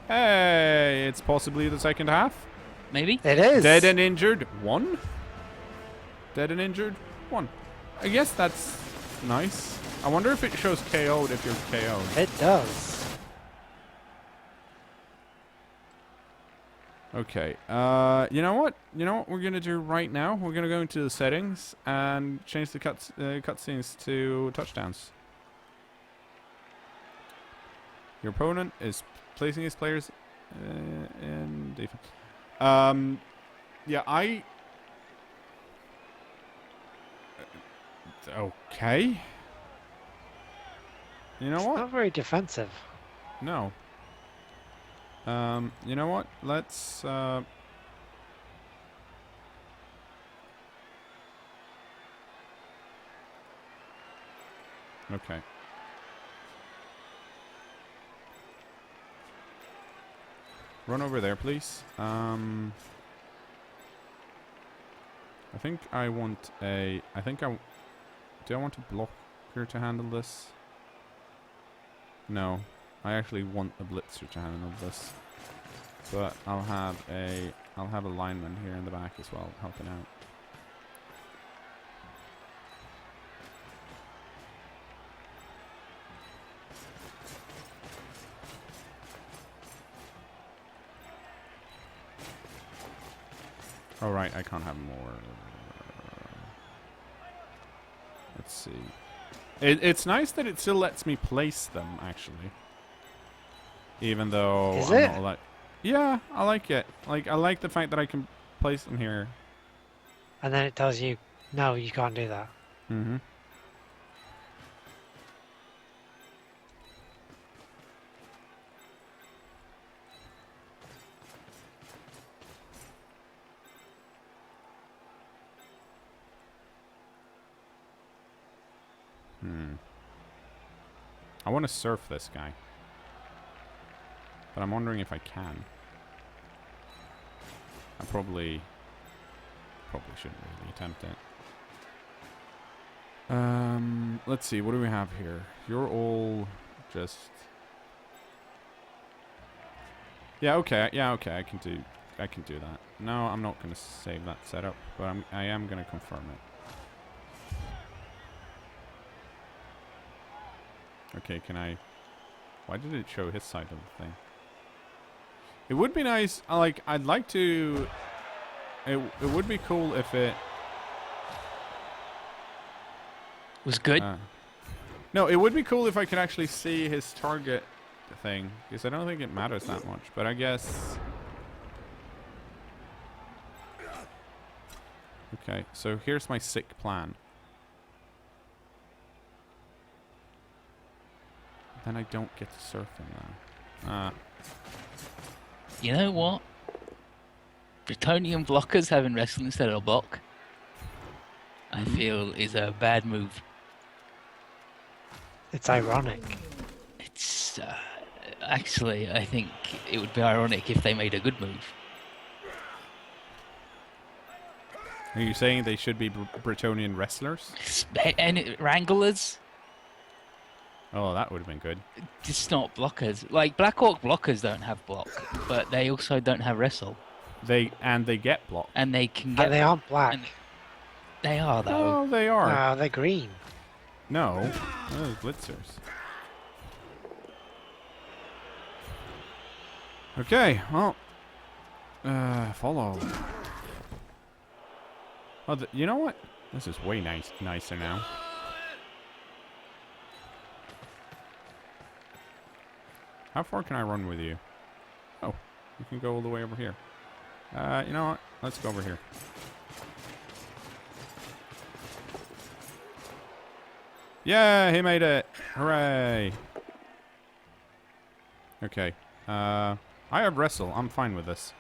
Hey, it's possibly the second half. Maybe? It is. Dead and injured, 1. Dead and injured, 1. I guess that's nice. I wonder if it shows KO'd if you're KO'd. It does. Okay. You know what? You know what we're gonna do right now? We're gonna go into the settings and change the cutscenes to touchdowns. Your opponent is placing his players in defense. Yeah, okay. You know It's what? not very defensive. No. You know what? Let's okay. Run over there, please. I think I want a... Do I want a blocker to handle this? No. I actually want a blitzer to handle this. But I'll have a lineman here in the back as well, helping out. Oh, right, I can't have more. Let's see. It's nice that it still lets me place them, actually. Even though Is I'm it? not allowed. Yeah, I like it. Like, I like the fact that I can place them here. And then it tells you, no, you can't do that. Mm-hmm. I want to surf this guy. But I'm wondering if I can. I probably shouldn't really attempt it. Let's see, what do we have here? You're all just... Yeah, okay, I can do that. No, I'm not going to save that setup, but I am going to confirm it. Okay, can I... Why did it show his side of the thing? It would be nice, I'd like to... It would be cool if it... Was good. No, it would be cool if I could actually see his target thing, because I don't think it matters that much, but I guess... Okay, so here's my sick plan. Then I don't get to surf him now. You know what? Bretonnian blockers having wrestle instead of block, I feel is a bad move. It's ironic. It's actually, I think it would be ironic if they made a good move. Are you saying they should be Bretonnian wrestlers? And wranglers, Oh, that would have been good. just not blockers. Like Black Hawk blockers don't have block, but they also don't have wrestle, They get blocked. and they can get. And they aren't black. and they are though. Oh, they are. No, they're green. No, those blitzers. Okay, well, follow. Oh, you know what? This is way nicer now. How far can I run with you? Oh, you can go all the way over here. You know what? Let's go over here. Yeah, he made it! Hooray! Okay. I have wrestle. I'm fine with this.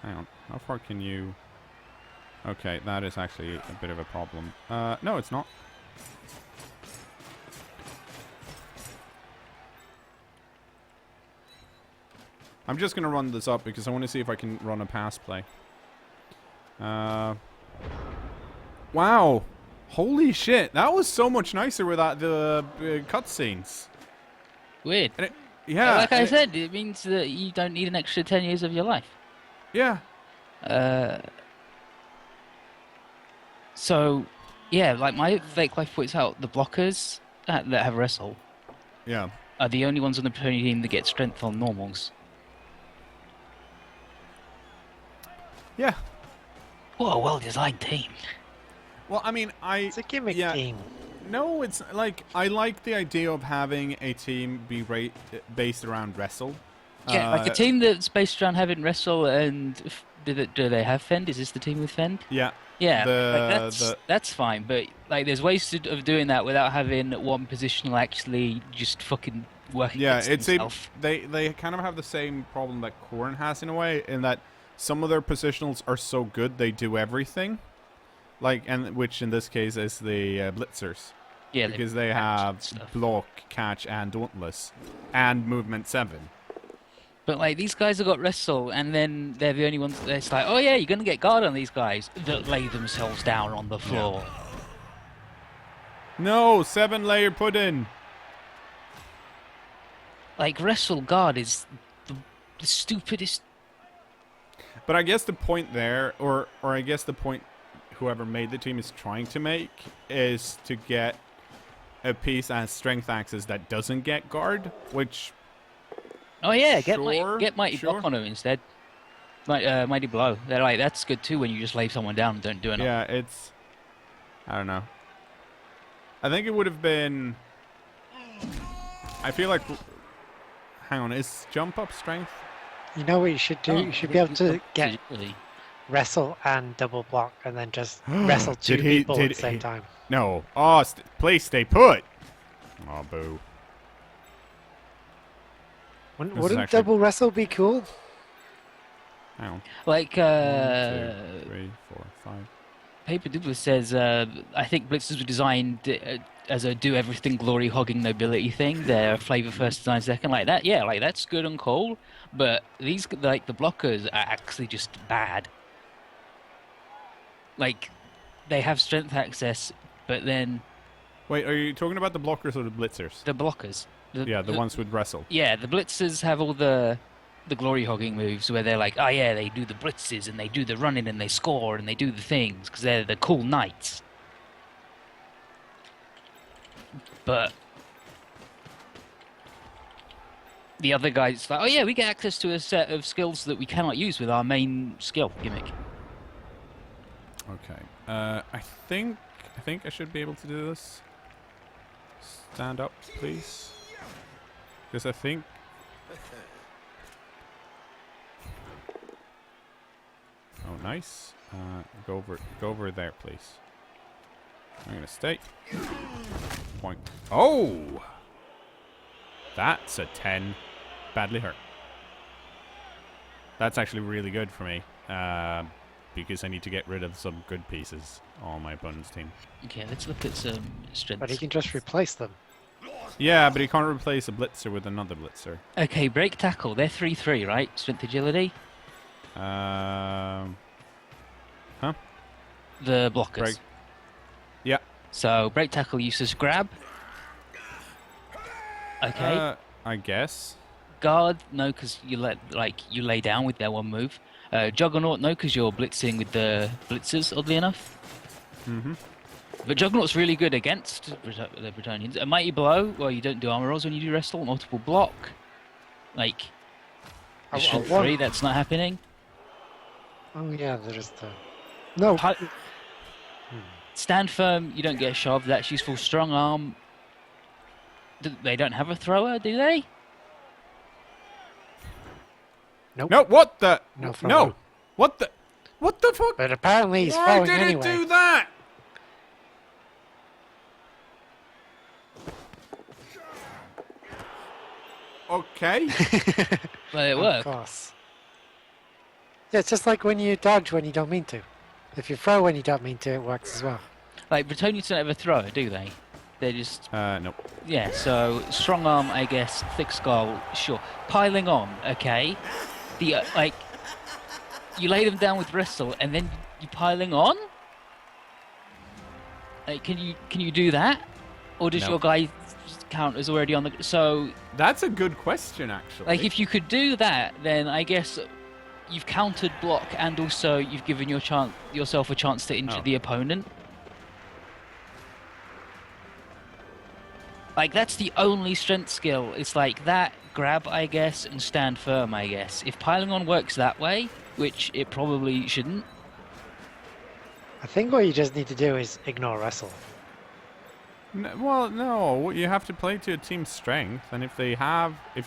Hang on. How far can you... Okay, that is actually a bit of a problem. No, it's not. I'm just gonna run this up because I want to see if I can run a pass play. Wow. Holy shit. That was so much nicer without the cutscenes. Weird. And yeah. Like I said, it means that you don't need an extra 10 years of your life. Yeah. So, yeah, like my fake life points out, the blockers that have wrestle Yeah. are the only ones on the Bretonnian team that get strength on normals. Yeah. What a well-designed team. Well, I mean, It's a gimmick team. No, it's like I like the idea of having a team be based around wrestle. Yeah, like a team that's based around having wrestle and do they have Fend? Is this the team with Fend? Yeah. Yeah, that's fine, but like there's ways of doing that without having one positional actually just fucking work against himself. They kind of have the same problem that Corn has in a way, in that some of their positionals are so good they do everything, which in this case is the Blitzers. Yeah, because they have block, catch, and dauntless, and movement 7. But like these guys have got wrestle, and then they're the only ones. It's like, oh yeah, you're gonna get guard on these guys that lay themselves down on the floor. Yeah. No, 7-layer pudding. Like wrestle guard is the stupidest. But I guess the point there, or I guess the point whoever made the team is trying to make, is to get a piece as strength access that doesn't get guard, which. Oh yeah, sure, get mighty block on him instead. Mighty blow. They're like, that's good too when you just lay someone down and don't do anything. Yeah, it's. I don't know. I think it would have been. I feel like. Hang on, is jump up strength? You know what you should do? You should be able to get Really. wrestle and double block, and then just wrestle two people at the same time. No. Oh, please stay put. Oh, boo. Wouldn't double wrestle be cool? Hang on. Like 1, 2, 3, 4, 5. Paper Douglas says, I think blitzers were designed as a do everything glory hogging nobility thing. They're flavor first, design second, like that. Yeah, like that's good and cool. But these, like the blockers, are actually just bad. Like they have strength access, but then. Wait, are you talking about the blockers or the blitzers? The blockers. The ones with wrestle. Yeah, the blitzers have all the glory hogging moves where they're like, oh yeah, they do the blitzes and they do the running and they score and they do the things because they're the cool knights. But the other guys like, oh yeah, we get access to a set of skills that we cannot use with our main skill gimmick. Okay. I think I should be able to do this. Stand up, please. Because I think. Oh, nice. Go over there, please. I'm gonna stay. Point. Oh, that's a 10. Badly hurt. That's actually really good for me. Because I need to get rid of some good pieces on my opponent's team. Okay, let's look at some strengths. But he can just replace them. Yeah, but he can't replace a blitzer with another blitzer. Okay, break tackle. They're 3-3, right? Strength agility. Huh? The blockers. Break. Yeah. So break tackle uses grab. Okay. I guess. Guard, no, because you lay down with their one move. Juggernaut, no, because you're blitzing with the blitzers. Oddly enough. Mm-hmm. But Juggernaut's really good against the Bretonnians. A mighty blow. Well, you don't do armor rolls when you do wrestle. Multiple block. Like. Strength 3, that's not happening. Oh yeah, there's the. No. Stand firm, you don't get shoved. That's useful. Strong arm. They don't have a thrower, do they? Nope. No, what the? No. No. What the? What the fuck? But apparently he's Why throwing did anyway. it do that? Okay. Well, it Of worked. course. Yeah, it's just like when you dodge when you don't mean to. If you throw when you don't mean to, it works as well. Like, Bretonnians don't have a thrower, do they? They're just Nope. yeah. So strong arm, I guess. Thick skull, sure. Piling on, okay. The like you lay them down with wrestle, and then you piling on. Like, can you do that, or does No. your guy count as already on the? So That's a good question, actually. like if you could do that, then I guess you've countered block, and also you've given yourself a chance to injure the opponent. Like, that's the only strength skill. It's like that, grab, I guess, and stand firm, I guess. If piling on works that way, which it probably shouldn't. I think what you just need to do is ignore wrestle. Well, no. You have to play to a team's strength, and if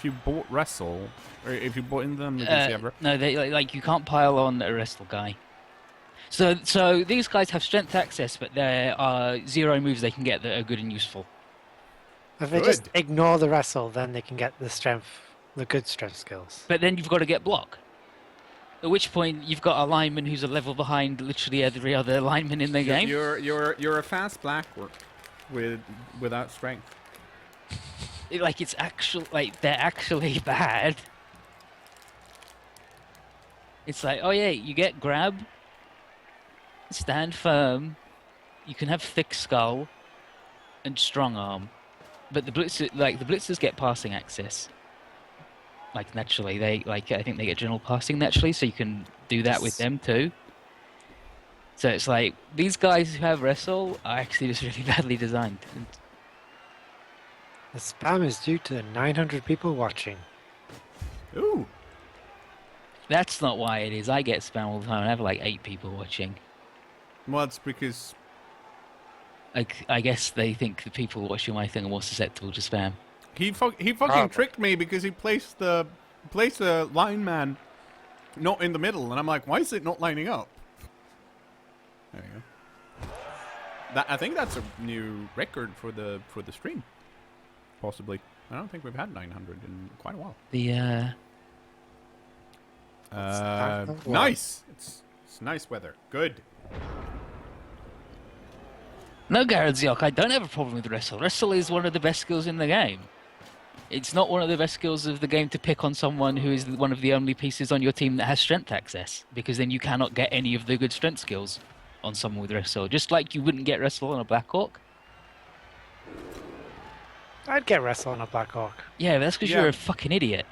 you bought wrestle, or if you bought in them against the other. No, like you can't pile on a wrestle guy. So these guys have strength access, but there are 0 moves they can get that are good and useful. If they just ignore the wrestle, then they can get the good strength skills. But then you've got to get block. At which point you've got a lineman who's a level behind literally every other lineman in the game. You're a fast black without strength. Like it's they're actually bad. It's like, oh yeah, you get grab, stand firm, you can have thick skull, and strong arm. But the blitzers get passing access. Like naturally, I think they get general passing naturally, so you can do that with them too. So it's like these guys who have wrestle are actually just really badly designed. The spam is due to 900 people watching. Ooh. That's not why it is. I get spam all the time. I have like 8 people watching. Well, it's because I guess they think the people watching my thing are more susceptible to spam. he fucking tricked me because he placed the lineman not in the middle, and I'm like, why is it not lining up? There you go. I think that's a new record for the stream, possibly. I don't think we've had 900 in quite a while. Nice. It's nice weather. Good. No, Garrett, I don't have a problem with wrestle. Wrestle is one of the best skills in the game. It's not one of the best skills of the game to pick on someone who is one of the only pieces on your team that has strength access, because then you cannot get any of the good strength skills on someone with wrestle. Just like you wouldn't get wrestle on a Black Hawk. I'd get wrestle on a Black Hawk. Yeah, but that's because you're a fucking idiot.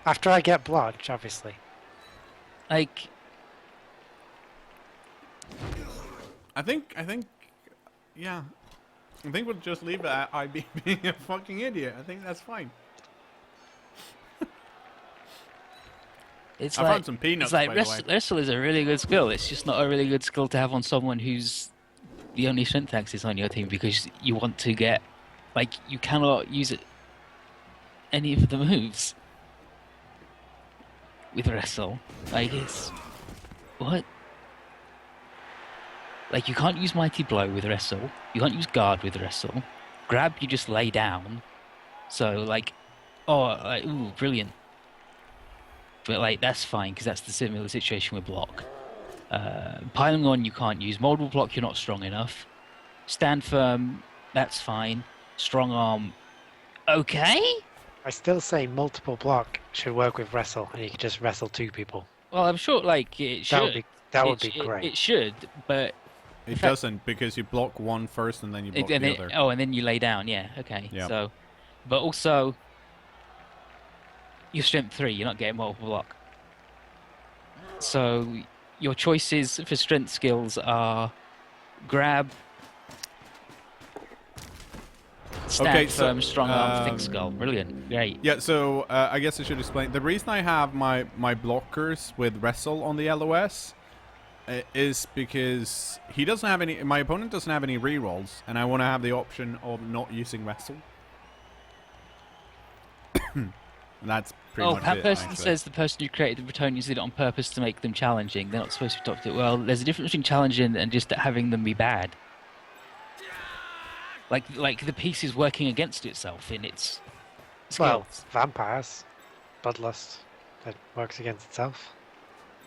After I get blodge, obviously. Like, I think we'll just leave it at IB being a fucking idiot. I think that's fine. I found some peanuts, It's like by the way. wrestle is a really good skill. It's just not a really good skill to have on someone who's the only strength access on your team, because you want to get, like, you cannot use it any of the moves with wrestle. Like, it's what? Like, you can't use mighty blow with wrestle. You can't use guard with wrestle. Grab, you just lay down. So like, ooh, brilliant. But like, that's fine, because that's the similar situation with block. Piling on, you can't use. Multiple block, you're not strong enough. Stand firm, that's fine. Strong arm, okay? I still say multiple block should work with wrestle, and you can just wrestle 2 people. Well, I'm sure, like, it should. That would be great. It should, but... It doesn't, because you block one first and then you block the other. Oh, and then you lay down, yeah, okay. Yep. So, but also, you're strength 3, you're not getting multiple block. So, your choices for strength skills are grab, stand firm, strong arm, thick skull. Brilliant, great. Yeah, so I guess I should explain. The reason I have my blockers with wrestle on the LOS is because he doesn't have any. My opponent doesn't have any rerolls, and I want to have the option of not using wrestle. And that's pretty much Pat it. Person Actually. says the person who created the Bretonnians did it on purpose to make them challenging. They're not supposed to be top to it. Well, there's a difference between challenging and just having them be bad. Like the piece is working against itself in its skills. Well, vampires, bloodlust, that works against itself.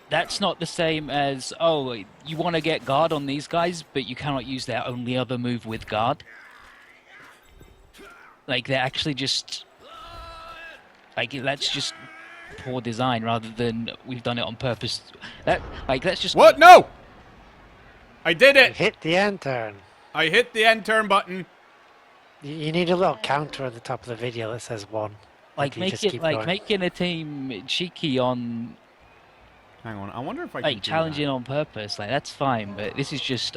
That's not the same as, oh, you want to get guard on these guys, but you cannot use their only other move with guard. Like they're actually just like that's just poor design rather than we've done it on purpose. That's just What? No! I did You it! hit the end turn. I hit the end turn button. You need a little counter at the top of the video that says 1. like You just keep going. making a team cheeky on Hang on, I wonder if I can like do challenging that. on purpose. Like that's fine, but this is just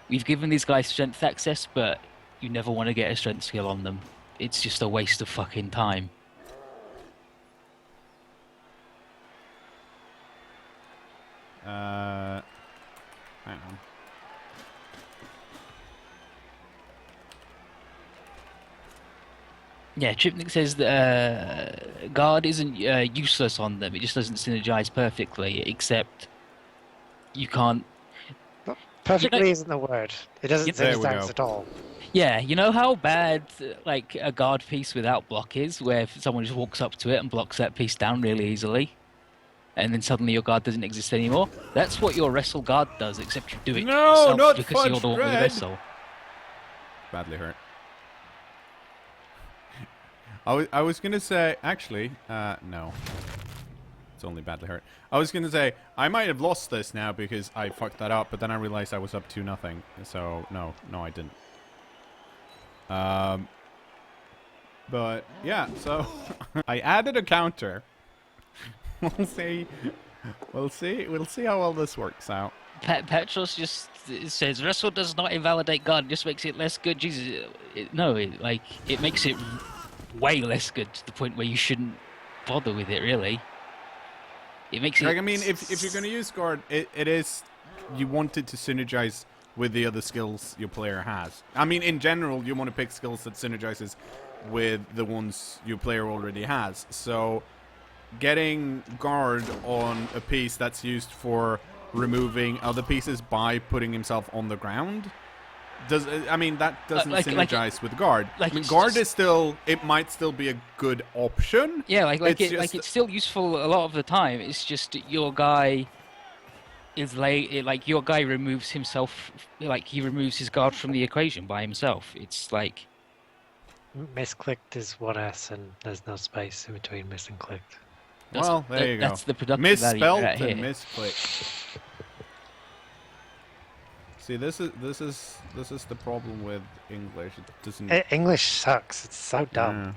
we've given these guys strength access, but you never want to get a strength skill on them. It's just a waste of fucking time. Hang on. Yeah, Tripnik says that guard isn't useless on them. It just doesn't synergize perfectly, except you can't. Perfectly isn't the word. It doesn't There we synergize go. at all. Yeah, you know how bad like a guard piece without block is, where if someone just walks up to it and blocks that piece down really easily, and then suddenly your guard doesn't exist anymore. That's what your wrestle guard does, except you do it No, yourself not because you're the one with the Fudge wrestle. Badly hurt. I was gonna say, actually, no. It's only badly hurt. I was gonna say, I might have lost this now because I fucked that up, but then I realized I was up 2-0. So, no, I didn't. But, yeah, so, I added a counter. We'll see how all this works out. Petros just says wrestle does not invalidate guard, just makes it less good. Jesus, it makes it way less good to the point where you shouldn't bother with it. Really, it makes it. Like, I mean, if you're gonna use guard, it is you want it to synergize with the other skills your player has. I mean, in general, you want to pick skills that synergizes with the ones your player already has. So, getting guard on a piece that's used for removing other pieces by putting himself on the ground that doesn't synergize with guard. I mean, guard is still, it might still be a good option. Yeah, it's still useful a lot of the time. It's just your guy is your guy removes himself, like he removes his guard from the equation by himself. It's like Misclicked is 1S and there's no space in between miss and clicked. Well, there you go. That's the productive value Misspelled right here. and misclicked. See, this is the problem with English. It doesn't. English sucks. It's so dumb.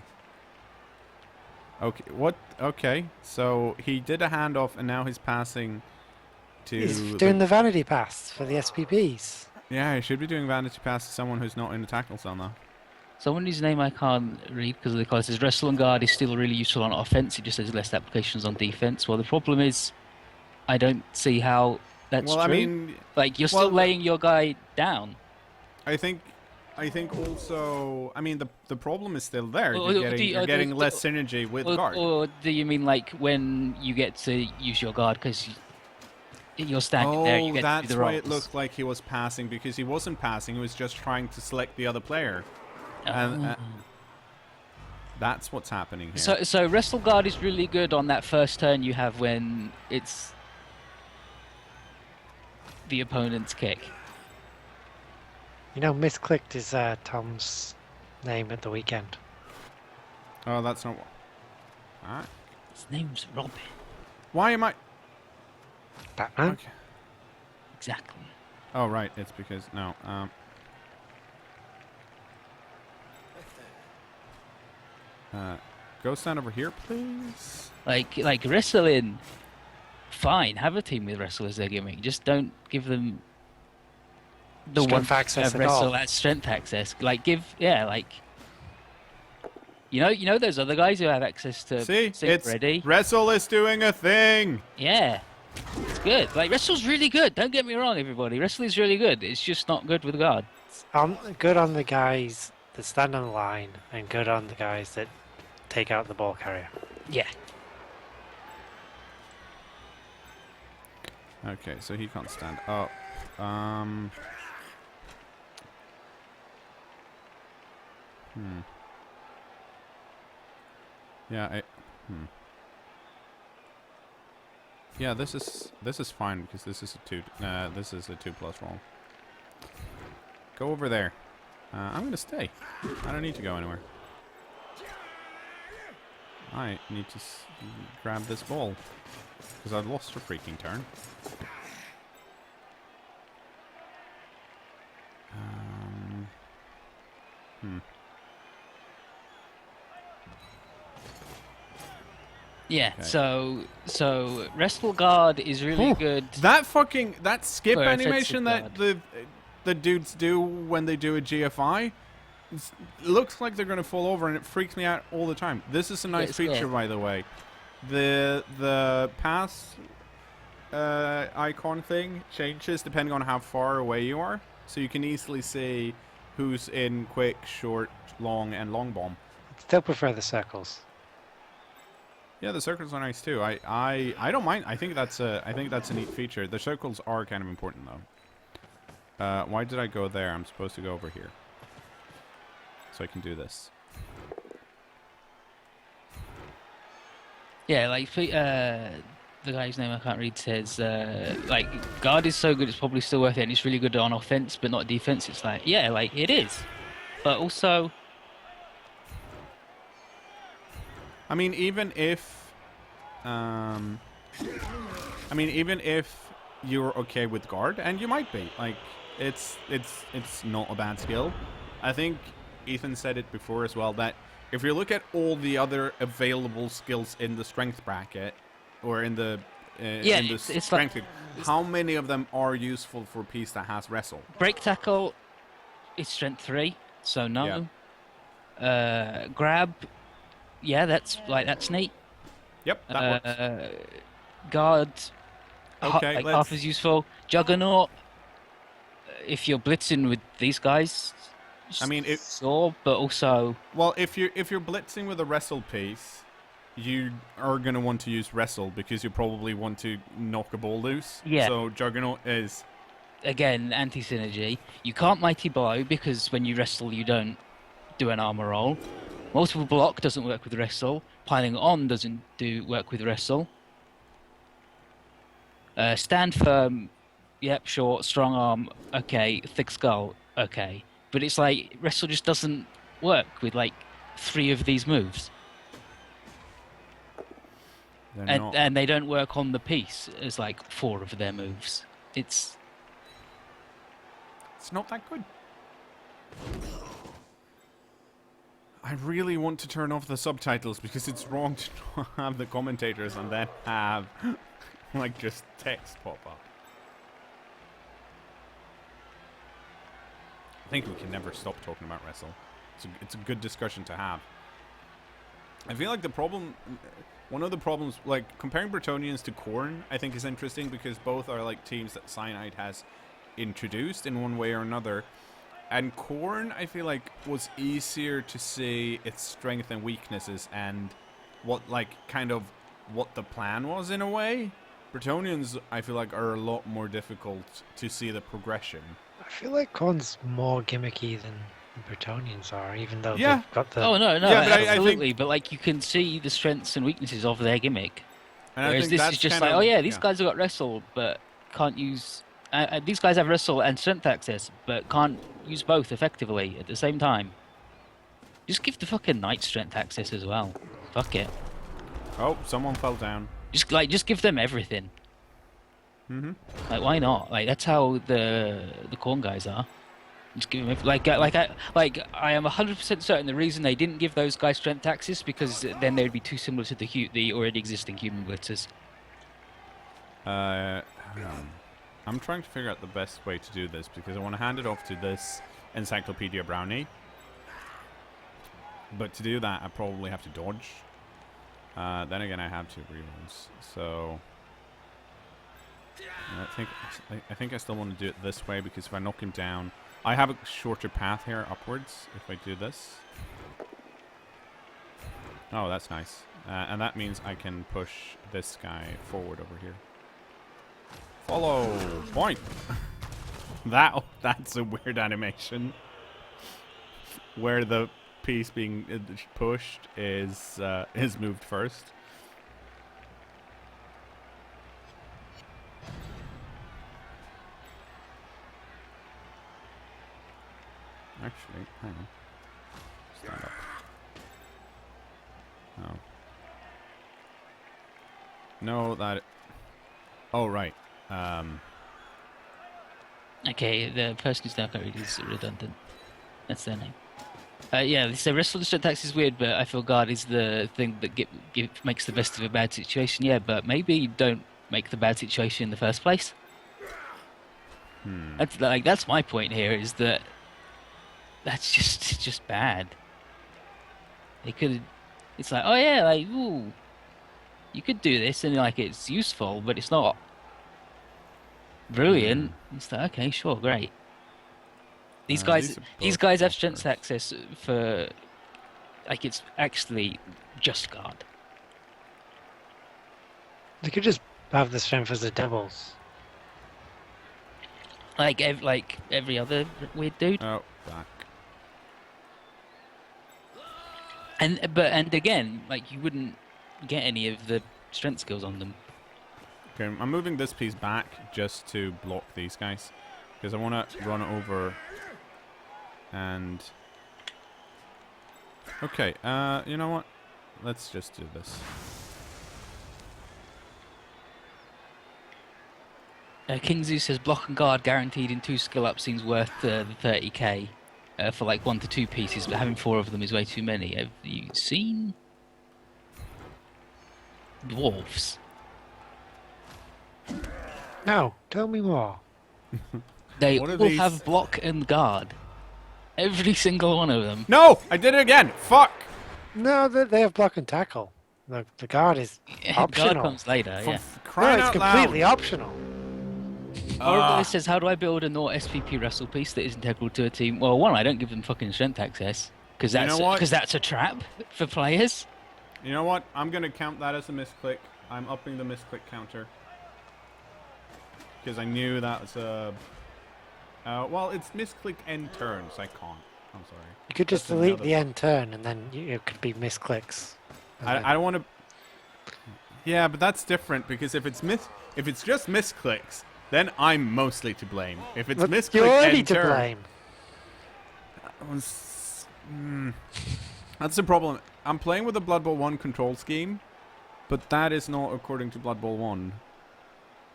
Yeah. Okay. What? Okay. So he did a handoff, and now he's passing to. He's doing the vanity pass for the SPPs. Yeah, he should be doing vanity pass to someone who's not in the tackle zone, though. Someone whose name I can't read because of the color says wrestle and guard is still really useful on offense. It just has less applications on defense. Well, the problem is, I don't see how that's true. I mean, like you're still laying your guy down. I think also, I mean, the problem is still there. You're getting less synergy with guard. Or do you mean like when you get to use your guard because you're standing there? You get that's to do the why rolls. it looked like he was passing, because he wasn't passing. He was just trying to select the other player. And that's what's happening here. So wrestle guard is really good on that first turn you have when it's the opponent's kick. You know, misclicked is Tom's name at the weekend. Oh, that's not what. Alright. His name's Robin. Why am I? Batman? Okay. Exactly. Oh, right. It's because go stand over here, please. Like wrestling, fine. Have a team with wrestlers they're giving. Just don't give them the Strength one access to at all. wrestle at strength access. You know those other guys who have access to See, sync it's ready. Wrestle is doing a thing. Yeah, it's good. Like wrestle's really good. Don't get me wrong, everybody. Wrestling's really good. It's just not good with guard. Good on the guys that stand on the line, and good on the guys that take out the ball carrier. Yeah. Okay, so he can't stand up. Yeah, Yeah, this is fine because this is a 2. This is a 2+ roll. Go over there. I'm going to stay. I don't need to go anywhere. I need to grab this ball. Because I've lost a freaking turn. Yeah. Okay. So Wrestle Guard is really good. That skip For animation offensive that the dudes do when they do a GFI looks like they're going to fall over, and it freaks me out all the time. This is a nice feature, by the way. The pass icon thing changes depending on how far away you are, so you can easily see who's in quick, short, long, and long bomb. I still prefer the circles. Yeah, the circles are nice too. I don't mind. I think that's a neat feature. The circles are kind of important though. Why did I go there? I'm supposed to go over here, so I can do this. Yeah, like the guy's name I can't read says like guard is so good it's probably still worth it, and it's really good on offense but not defense. It's like, yeah, like it is, but also, I mean, even if you're okay with guard, and you might be, like, it's not a bad skill. I think Ethan said it before as well, that if you look at all the other available skills in the strength bracket, or in the strength, like, how many of them are useful for a piece that has wrestle? break tackle is strength 3, so no. Yeah. Grab, yeah, that's neat. Yep, that works. Guard, Okay, half as useful. Juggernaut, if you're blitzing with these guys, I mean, sure, but also, well, if you're blitzing with a wrestle piece, you are going to want to use wrestle because you probably want to knock a ball loose. Yeah. So Juggernaut is, again, anti-synergy. You can't mighty blow because when you wrestle you don't do an armor roll. Multiple block doesn't work with wrestle. Piling on doesn't work with wrestle. Stand firm, yep, short, strong arm, okay. Thick skull, okay. But it's like wrestle just doesn't work with like 3 of these moves. And they don't work on the piece as like 4 of their moves. It's not that good. I really want to turn off the subtitles because it's wrong to not have the commentators and then have like just text pop up. I think we can never stop talking about wrestle. It's a good discussion to have. I feel like one of the problems, like comparing Bretonnians to Khorne, I think is interesting because both are like teams that Cyanide has introduced in one way or another. And Khorne, I feel like, was easier to see its strengths and weaknesses and what the plan was in a way. Bretonnians, I feel like, are a lot more difficult to see the progression. I feel like Khorne's more gimmicky than Bretonnians are, even though Yeah. they've got the... Oh, no, Yeah, but absolutely. I think, but like you can see the strengths and weaknesses of their gimmick. and I Whereas think this that's is just kind like, of, oh yeah, these guys have got wrestle, but can't use... these guys have wrestle and strength access, but can't use both effectively at the same time. Just give the fucking knight strength access as well. Fuck it. Oh, someone fell down. Just give them everything. Like, why not? Like, that's how the Khorne guys are. Just give them I am 100% certain the reason they didn't give those guys strength access because then they would be too similar to the already existing human blitzers. I'm trying to figure out the best way to do this because I want to hand it off to this Encyclopedia Brownie. But to do that, I probably have to dodge. Then again, I have 2 rerolls, so I think I still want to do it this way because if I knock him down, I have a shorter path here upwards if I do this. Oh, that's nice, and that means I can push this guy forward over here. Follow point. That's a weird animation where the piece being pushed is moved first. Actually, hang on. Stand up. Oh. No, that... Oh, right. Okay, the person who's now carried is redundant. That's their name. Yeah, so wrestle the strength tax is weird, but I feel guard is the thing that makes the best of a bad situation. Yeah, but maybe don't make the bad situation in the first place. That's my point here. Is that that's just bad. They could. It's like, oh yeah, like ooh, you could do this, and like it's useful, but it's not brilliant. It's like, okay, sure, great. These guys have both strength blockers. access for, like, it's actually just guard. They could just have the strength as the doubles. Like every other weird dude. Oh, back. And again, like you wouldn't get any of the strength skills on them. Okay, I'm moving this piece back just to block these guys. Because I want to run over and... Okay, you know what? Let's just do this. King Zeus says block and guard guaranteed in 2 skill ups seems worth the 30k for like 1 to 2 pieces, but having 4 of them is way too many. Have you seen dwarves? No, tell me more. They What are all these? have block and guard. Every single one of them. No! I did it again! Fuck! No, they have block and tackle. The guard is optional. Guard comes later, For yeah. crying No, it's out completely loud. optional. Orbital says, how do I build a Nor SVP wrestle piece that is integral to a team? Well, one, I don't give them fucking strength access. Because You know what? that's a trap for players. You know what? I'm going to count that as a misclick. I'm upping the misclick counter. Because I knew that was a... well, it's misclick end turn, so I can't. I'm sorry. You could just That's delete another- the end turn, and then it could be misclicks. And then- I don't want to... Yeah, but that's different, because if it's just misclicks, then I'm mostly to blame. If it's Look, misclick you're already end to turn... blame. That's the problem. I'm playing with the Blood Bowl 1 control scheme, but that is not according to Blood Bowl 1.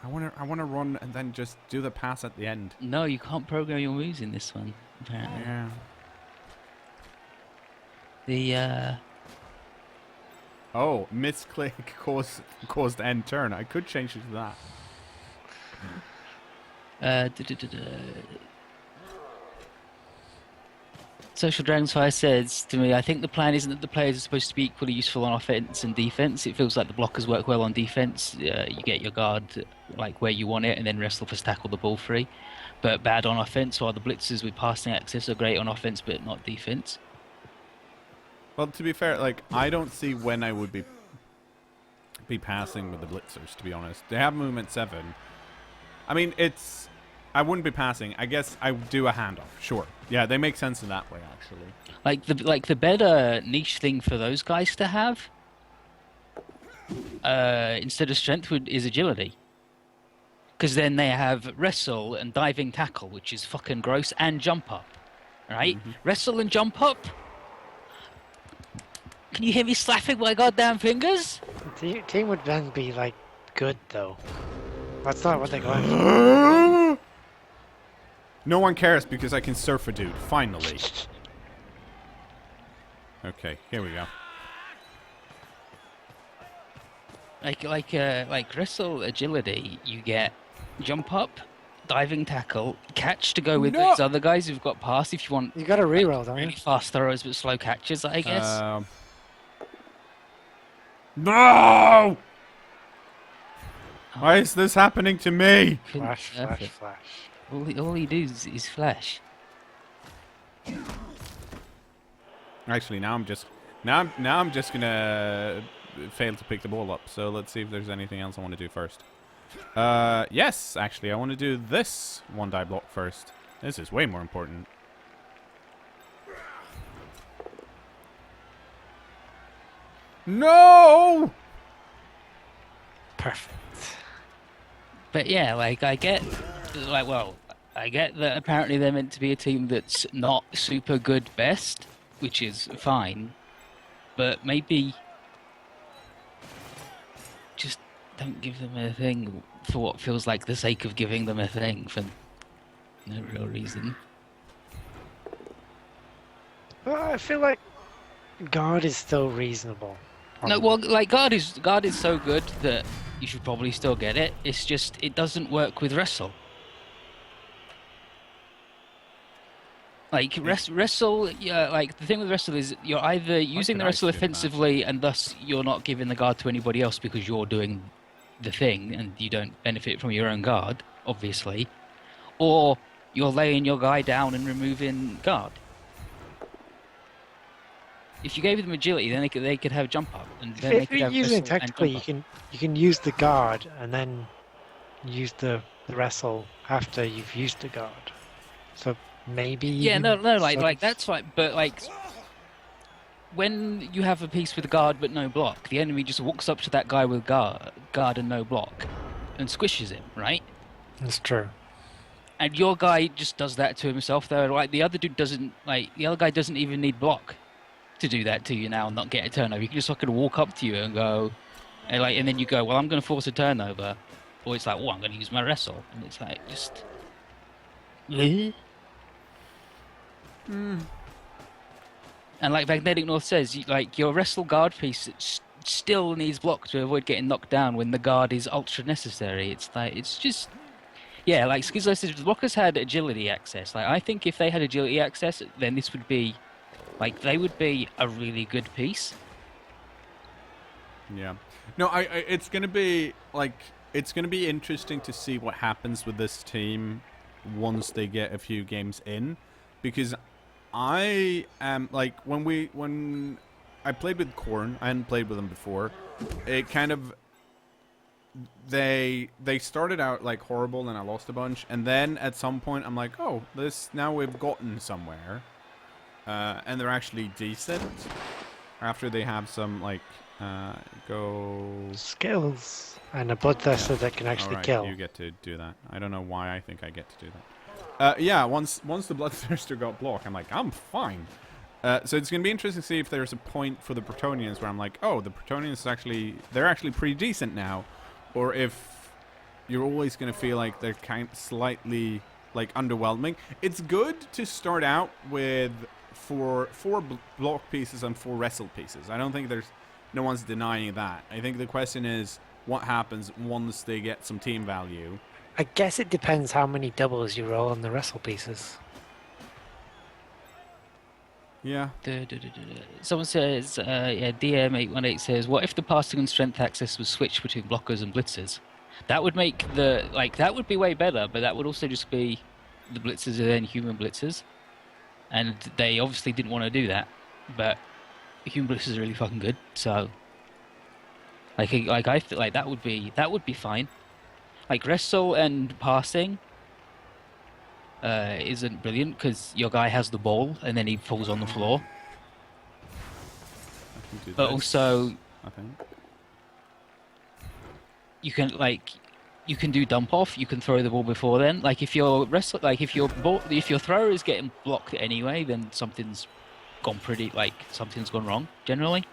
I wanna run and then just do the pass at the end. No, you can't program your moves in this one, apparently. Yeah. The, Oh, misclick caused end turn. I could change it to that. Social Dragonfire says to me, I think the plan isn't that the players are supposed to be equally useful on offense and defense. It feels like the blockers work well on defense. You get your guard like where you want it, and then wrestlers tackle the ball free. But bad on offense, while the blitzers with passing access are great on offense but not defense. Well, to be fair, like I don't see when I would be passing with the blitzers. To be honest, they have movement 7. I mean, I wouldn't be passing. I guess I would do a handoff. Sure. Yeah, they make sense in that way, actually. Like the better niche thing for those guys to have instead of strength is agility. Because then they have wrestle and diving tackle, which is fucking gross, and jump up. Right? Wrestle and jump up. Can you hear me slapping my goddamn fingers? The team would then be like good though. That's not what they're going for. No one cares because I can surf a dude. Finally. Okay, here we go. Like wrestle agility, you get jump up, diving tackle, catch to go with those other guys who've got pass if you want You got to reroll, don't really you? fast throws but slow catches, I guess. No! Why is this happening to me? Couldn't Flash, surf flash, it. flash. All he does is flash. Actually, now I'm just gonna fail to pick the ball up. So let's see if there's anything else I want to do first. Yes, actually, I want to do this 1-die block first. This is way more important. No! Perfect. But yeah, like I get, like well, I get that apparently they're meant to be a team that's not super good best, which is fine, but maybe just don't give them a thing for what feels like the sake of giving them a thing for no real reason. Well, I feel like guard is still reasonable. No, well, like guard is so good that you should probably still get it. It's just it doesn't work with wrestle. Like wrestle, yeah. Like the thing with wrestle is you're either using the could I wrestle skip that? offensively, and thus you're not giving the guard to anybody else because you're doing the thing, and you don't benefit from your own guard, obviously, or you're laying your guy down and removing guard. If you gave them agility, then they could have jump up, and then they If could you're have using it wrestle and tactically, jump you up. can use the guard and then use the wrestle after you've used the guard. So maybe Yeah, you no, can like sort of- that's fine, but like when you have a piece with guard but no block, the enemy just walks up to that guy with guard and no block, and squishes him, right? That's true. And your guy just does that to himself, though. Like the other dude doesn't, like the other guy doesn't even need block to do that to you now and not get a turnover. He can just fucking walk up to you and go, and then you go, well, I'm going to force a turnover, or it's like, oh, I'm going to use my wrestle, and it's like just. And like Magnetic North says, like your wrestle guard piece still needs block to avoid getting knocked down when the guard is ultra necessary. It's like it's just yeah, like Skizzo says, the blockers had agility access. Like I think if they had agility access, then this would be like they would be a really good piece. Yeah. No, it's gonna be like it's gonna be interesting to see what happens with this team once they get a few games in, because I am like when I played with Korn, I hadn't played with them before. It kind of they started out like horrible and I lost a bunch, and then at some point I'm like, oh, this now we've gotten somewhere, and they're actually decent after they have some like go Skills and a bloodthirster that can actually Alright, kill. you get to do that. I don't know why I think I get to do that. Yeah, once the Bloodthirster got blocked, I'm like, I'm fine. So it's going to be interesting to see if there's a point for the Bretonnians where I'm like, oh, the Bretonnians they're actually pretty decent now. Or if you're always going to feel like they're kind of slightly like underwhelming. It's good to start out with four block pieces and 4 wrestle pieces. I don't think no one's denying that. I think the question is what happens once they get some team value. I guess it depends how many doubles you roll on the wrestle pieces. Yeah. Someone says, yeah, DM818 says, what if the passing and strength access was switched between blockers and blitzers? That would make that would be way better, but that would also just be the blitzers are then human blitzers. And they obviously didn't want to do that, but human blitzers are really fucking good, so I feel like that would be fine. Like wrestle and passing isn't brilliant because your guy has the ball and then he falls on the floor. I can do But this, also I think. you can do dump off. You can throw the ball before then. Like if your if your thrower is getting blocked anyway, then something's gone wrong generally.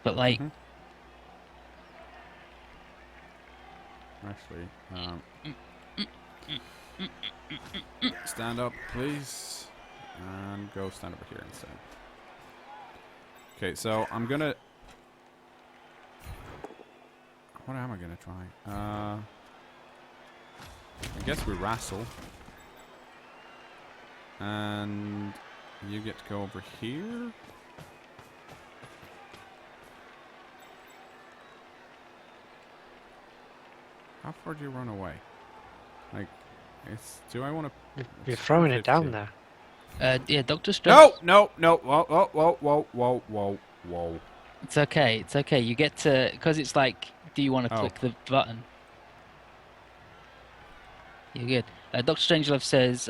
But like. Actually, stand up, please, and go stand over here instead. Okay, so I'm gonna. What am I gonna try? I guess we wrestle, and you get to go over here. How far do you run away? Like, do I want to? You're throwing it down there. Yeah, Doctor Strange. No! Whoa! It's okay. It's okay. You get to because it's like, do you want to click the button? You're good. Doctor Strangelove says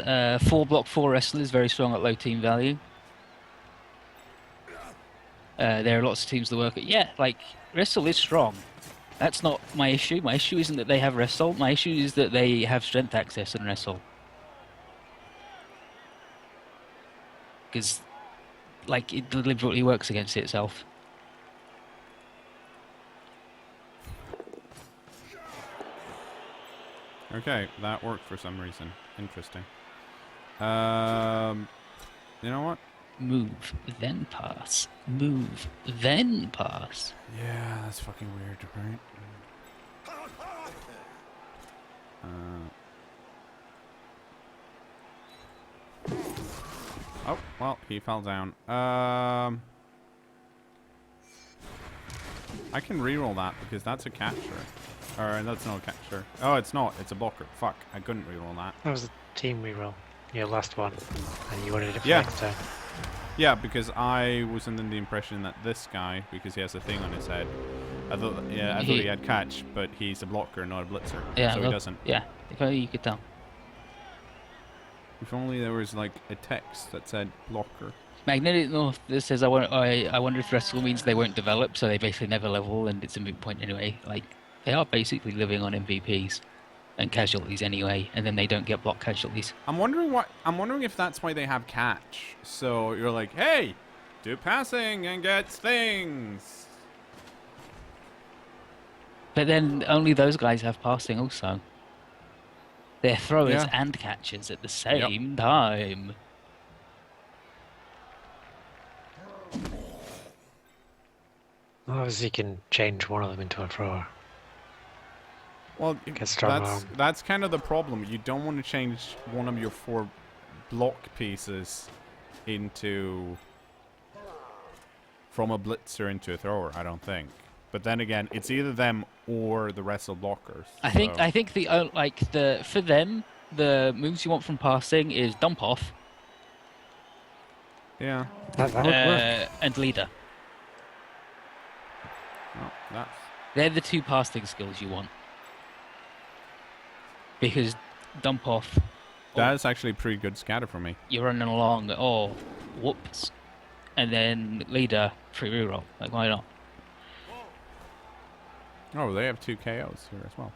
4 block 4 wrestle is very strong at low team value. There are lots of teams that work at like wrestle is strong. That's not my issue. My issue isn't that they have wrestle. My issue is that they have strength access and wrestle. Because, like, it deliberately works against itself. Okay, that worked for some reason. Interesting. You know what? Move, then pass. Move, then pass. Yeah, that's fucking weird, right? Oh, well, he fell down. I can reroll that because that's a catcher. Or that's not a catcher. Oh, it's not. It's a blocker. Fuck, I couldn't reroll that. That was a team reroll. Your last one. And you wanted it for Yeah. next turn. Yeah, because I was under the impression that this guy, because he has a thing on his head, I thought he had catch, but he's a blocker, not a blitzer. Yeah, so he doesn't. Yeah, if only you could tell. If only there was like a text that said blocker. Magnetic North this says I wonder if wrestle means they won't develop, so they basically never level, and it's a moot point anyway. Like they are basically living on MVPs and casualties anyway, and then they don't get block casualties. I'm wondering if that's why they have catch. So you're like, hey, do passing and get things. But then only those guys have passing also. They're throwers Yeah. and catchers at the same time. Obviously, you can change one of them into a thrower. Well, Get strong arm. that's kind of the problem. You don't want to change one of your 4 block pieces from a blitzer into a thrower. I don't think. But then again, it's either them or the wrestle blockers. I think for them the moves you want from passing is dump off Yeah. That would work. and leader. Well, They're the 2 passing skills you want. Because dump off, that's actually pretty good scatter for me. you're running along, oh, whoops. And then leader, free reroll. Like, why not? Oh, they have 2 KOs here as well.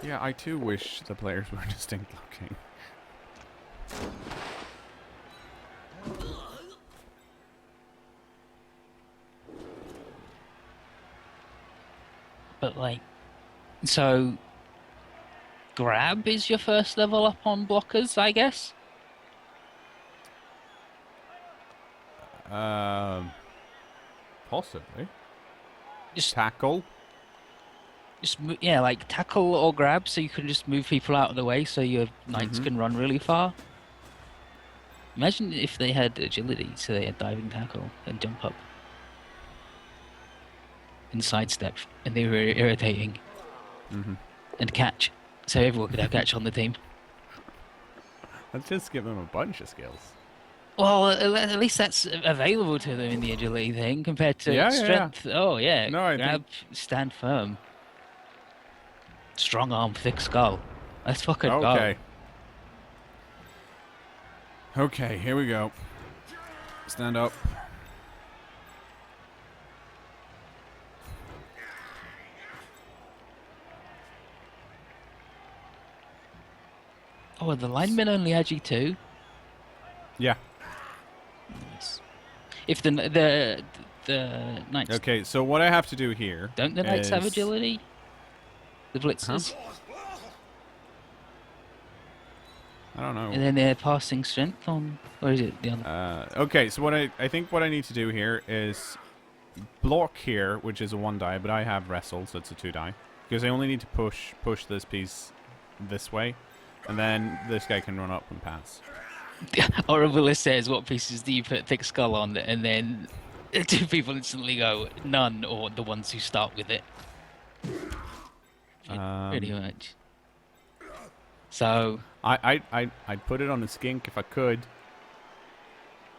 Yeah, I too wish the players were distinct looking. But, like, so grab is your first level up on blockers, I guess? Possibly. Just Tackle. yeah, like tackle or grab, so you can just move people out of the way, so your knights Mhm. can run really far. Imagine if they had agility, so they had diving tackle and jump up and sidestep, and they were irritating Mm-hmm. and catch, so everyone could have catch on the team. Let's just give them a bunch of skills. Well, at least that's available to them in the agility thing compared to Yeah, yeah, yeah. strength. Oh yeah, No, I grab, stand firm, strong arm, thick skull. Let's fucking Okay. go. Okay, here we go. Stand up. Oh, the linemen only had G2. Yeah. Nice. If the knights Okay, so what I have to do here don't the knights have is- agility? The blitzers, I don't know. and then they're passing strength on, or is it the other? Okay, so what I think what I need to do here is block here, which is a 1 die, but I have wrestle, so it's a 2 die. Because I only need to push this piece this way, and then this guy can run up and pass. Horrible says, what pieces do you put thick skull on? And then 2 people instantly go, none, or the ones who start with it. Pretty much. So I'd put it on a skink if I could.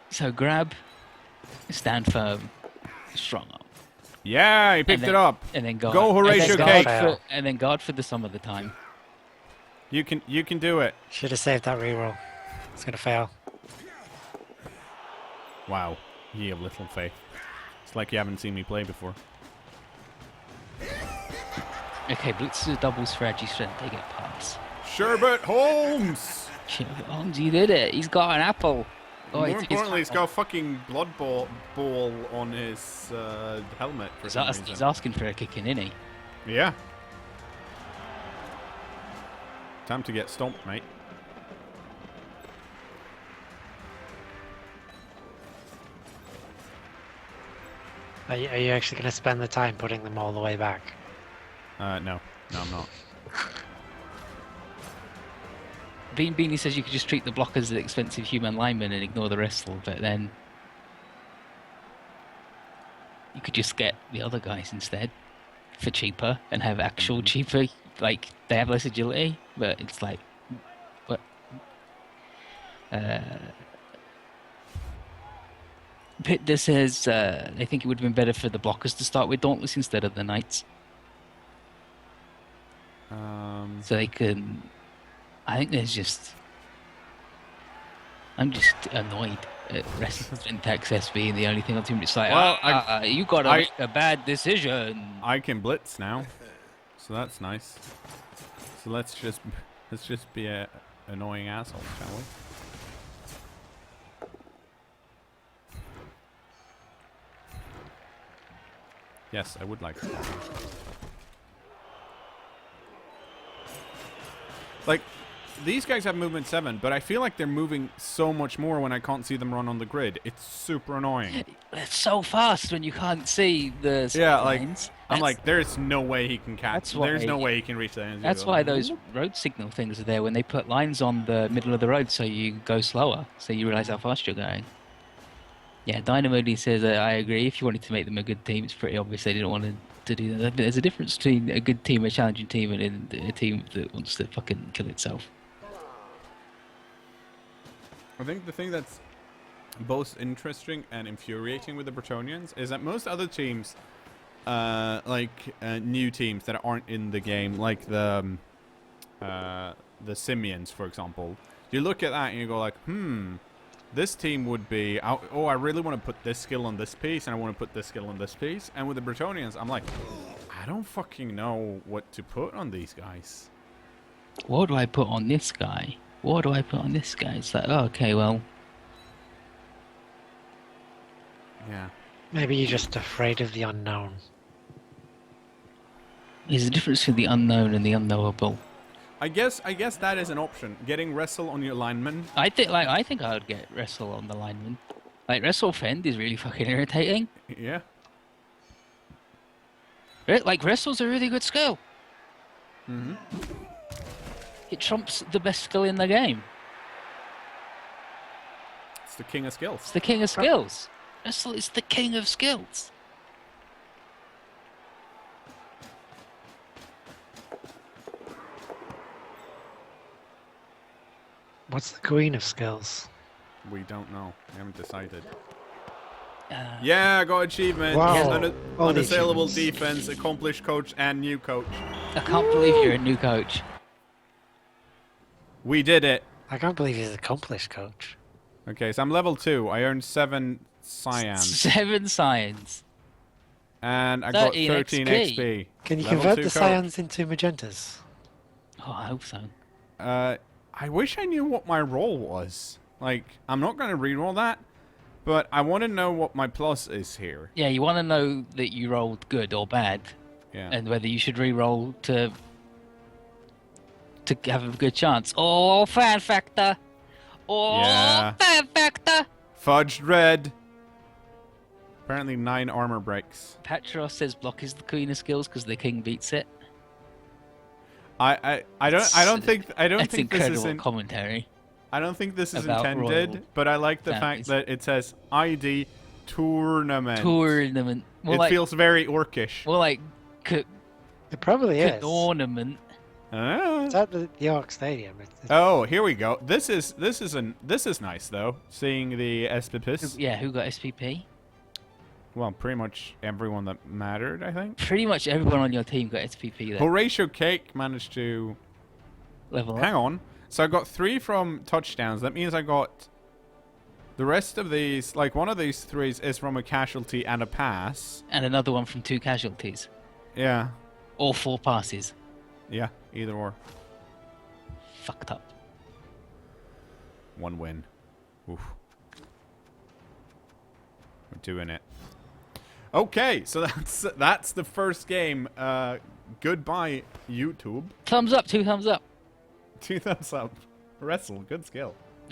so grab, stand firm, strong arm, Yeah, he picked then- it up. and then guard. Go, Horatio and then guard Cake. and then guard for the sum of the time. You can do it. Should have saved that reroll. It's going to fail. Wow. Ye of little faith. It's like you haven't seen me play before. Okay, Blitz's double strategy strength, they get pass. Sherbet Holmes! Sherlock Holmes, he did it. He's got an apple. Oh, More it's importantly, he's got a fucking blood ball on his helmet for some reason. He's asking for a kicking, isn't he? Yeah. Time to get stomped, mate. Are you actually going to spend the time putting them all the way back? No. No, I'm not. Beanie says you could just treat the blockers as expensive human linemen and ignore the wrestle, but then you could just get the other guys instead for cheaper and have actual cheaper, like, they have less agility, but it's like, what? Pitt says they think it would have been better for the blockers to start with Dauntless instead of the Knights. So they can... I think there's just... I'm just annoyed at Wrestling Syntax S being the only thing on team. It's like, Well, you got to make a bad decision. I can blitz now, so that's nice. So let's just be a annoying asshole, shall we? Yes, I would like to. Like, these guys have movement 7, but I feel like they're moving so much more when I can't see them run on the grid. It's super annoying. It's so fast when you can't see the lines. I'm like, there's no way he can catch. There's no way he can reach the end. That's why those road signal things are there when they put lines on the middle of the road so you go slower, so you realize how fast you're going. Yeah, Dynamo D says, I agree. If you wanted to make them a good team, it's pretty obvious they didn't want to do that. But there's a difference between a good team, a challenging team, and a team that wants to fucking kill itself. I think the thing that's both interesting and infuriating with the Bretonnians is that most other teams, new teams that aren't in the game, like the Simians, for example, you look at that and you go like, this team would be, oh, I really want to put this skill on this piece, and I want to put this skill on this piece. And with the Bretonnians, I'm like, I don't fucking know what to put on these guys. What do I put on this guy? What do I put on this guy? It's like, oh, okay, well. Yeah. Maybe you're just afraid of the unknown. There's a difference between the unknown and the unknowable. I guess that is an option. Getting wrestle on your lineman. I think I would get wrestle on the lineman. Like, wrestle fend is really fucking irritating. Yeah. Like, wrestle's a really good skill. Mm-hmm. It trumps the best skill in the game. It's the king of skills. It's the king of skills. Wrestle is the king of skills. What's the queen of skills? We don't know. We haven't decided. Yeah, I got achievement. Wow. Unassailable defense, accomplished coach, and new coach. I can't believe you're a new coach. We did it. I can't believe he's accomplished, coach. Okay, so I'm level 2. I earned 7 cyans. 7 science. And I got 13 XP. Can you Level convert 2 the coach. cyans into magentas? Oh, I hope so. I wish I knew what my role was. Like, I'm not going to reroll that, but I want to know what my plus is here. Yeah, you want to know that you rolled good or bad, Yeah. and whether you should re-roll to have a good chance. Oh, fan factor! Oh, Yeah. fan factor! Fudged red. Apparently 9 armor breaks. Patros says block is the queen of skills because the king beats it. I don't think That's this incredible is commentary. I don't think this is About intended, royal but I like the families. fact that it says ID tournament. Tournament. More It like, feels very orcish. more like It probably is. ornament. Ah. It's at the York Stadium. Oh, here we go. This is nice though. Seeing the SPPs. Yeah, who got SPP? Well, pretty much everyone that mattered, I think. Pretty much everyone on your team got SPP there. Horatio Cake managed to Level up. hang on. So I got 3 from touchdowns. That means I got The rest of these, like one of these threes is from a casualty and a pass. And another one from 2 casualties. Yeah. Or 4 passes. Yeah, either or. Fucked up. 1 win. Oof. We're doing it. Okay, so that's the first game. Goodbye, YouTube. Thumbs up, 2 thumbs up. 2 thumbs up. Wrestle, good skill.